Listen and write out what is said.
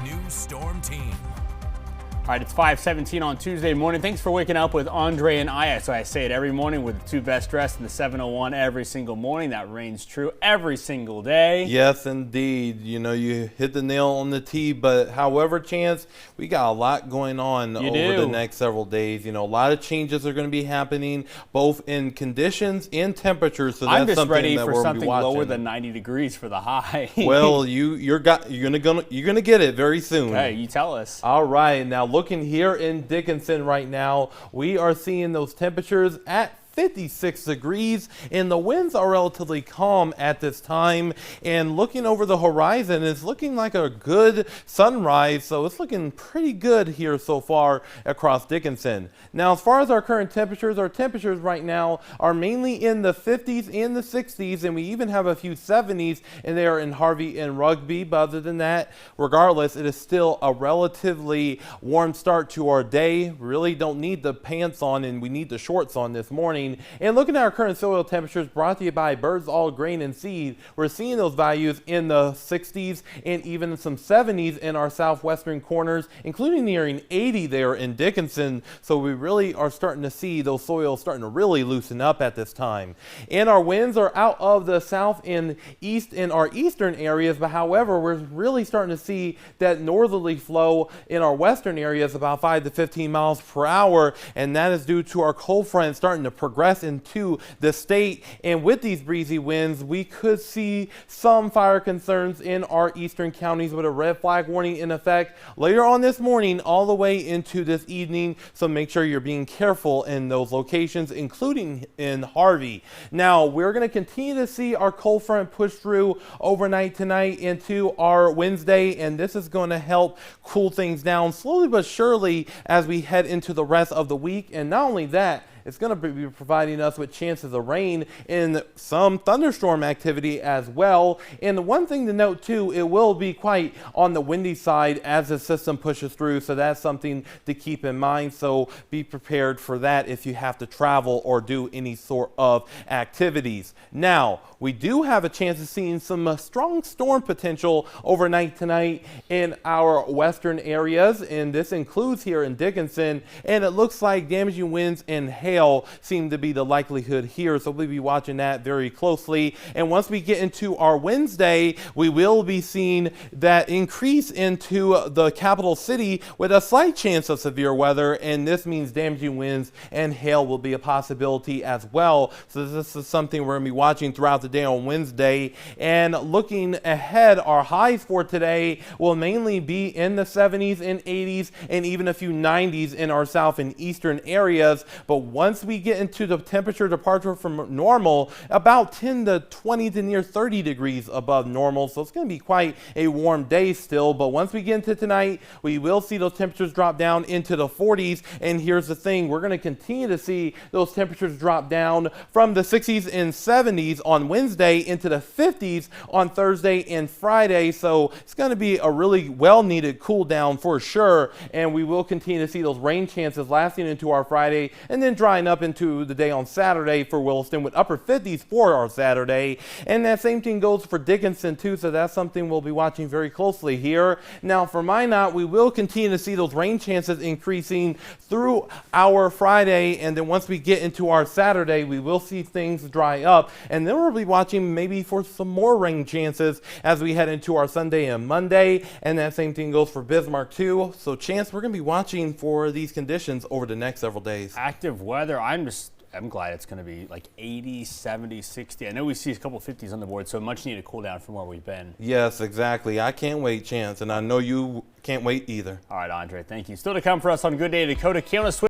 new storm team. All right, it's 5:17 on Tuesday morning. Thanks for waking up with Andre and Aya. So I say it every morning with the two best dressed in the 701 every single morning. That reigns true every single day. Yes, indeed. You know, you hit the nail on the tee, but however, Chance, we got a lot going on over the next several days. You know, a lot of changes are going to be happening, both in conditions and temperatures. So I'm that's just ready that for we'll something lower than 90 degrees for the high. Well, you're gonna get it very soon. Okay, you tell us. All right, now looking here in Dickinson right now, we are seeing those temperatures at 56 degrees, and the winds are relatively calm at this time. And looking over the horizon, it's looking like a good sunrise, so it's looking pretty good here so far across Dickinson. Now, as far as our current temperatures, our temperatures right now are mainly in the 50s and the 60s, and we even have a few 70s in there in Harvey and Rugby. But other than that, regardless, it is still a relatively warm start to our day. We really don't need the pants on, and we need the shorts on this morning. And looking at our current soil temperatures brought to you by Birds All Grain and Seed, we're seeing those values in the 60s and even some 70s in our southwestern corners, including nearing 80 there in Dickinson. So we really are starting to see those soils starting to really loosen up at this time. And our winds are out of the south and east in our eastern areas, but however, we're really starting to see that northerly flow in our western areas about 5 to 15 miles per hour, and that is due to our cold front starting to progress into the state. And with these breezy winds, we could see some fire concerns in our eastern counties with a red flag warning in effect later on this morning all the way into this evening. So make sure you're being careful in those locations, including in Harvey. Now, we're going to continue to see our cold front push through overnight tonight into our Wednesday, and this is going to help cool things down slowly but surely as we head into the rest of the week. And not only that, it's going to be providing us with chances of rain and some thunderstorm activity as well. And the one thing to note too, it will be quite on the windy side as the system pushes through. So that's something to keep in mind. So be prepared for that if you have to travel or do any sort of activities. Now, we do have a chance of seeing some strong storm potential overnight tonight in our western areas. And this includes here in Dickinson. And it looks like damaging winds and hail seem to be the likelihood here, so we'll be watching that very closely. And once we get into our Wednesday, we will be seeing that increase into the capital city with a slight chance of severe weather, and this means damaging winds and hail will be a possibility as well. So this is something we're going to be watching throughout the day on Wednesday. And looking ahead, our highs for today will mainly be in the 70s and 80s and even a few 90s in our south and eastern areas. But once we get into the temperature departure from normal, about 10 to 20 to near 30 degrees above normal. So it's going to be quite a warm day still. But once we get into tonight, we will see those temperatures drop down into the 40s. And here's the thing, we're going to continue to see those temperatures drop down from the 60s and 70s on Wednesday into the 50s on Thursday and Friday. So it's going to be a really well-needed cool down for sure. And we will continue to see those rain chances lasting into our Friday and then drying up into the day on Saturday for Williston with upper 50s for our Saturday. And that same thing goes for Dickinson too, so that's something we'll be watching very closely here. Now for Minot, we will continue to see those rain chances increasing through our Friday, and then once we get into our Saturday, we will see things dry up, and then we'll be watching maybe for some more rain chances as we head into our Sunday and Monday, and that same thing goes for Bismarck too. So Chance, we're going to be watching for these conditions over the next several days. Active weather. I'm glad it's going to be like 80, 70, 60. I know we see a couple 50s on the board, so much needed cool down from where we've been. Yes, exactly. I can't wait, Chance, and I know you can't wait either. All right, Andre, thank you. Still to come for us on Good Day Dakota. Keona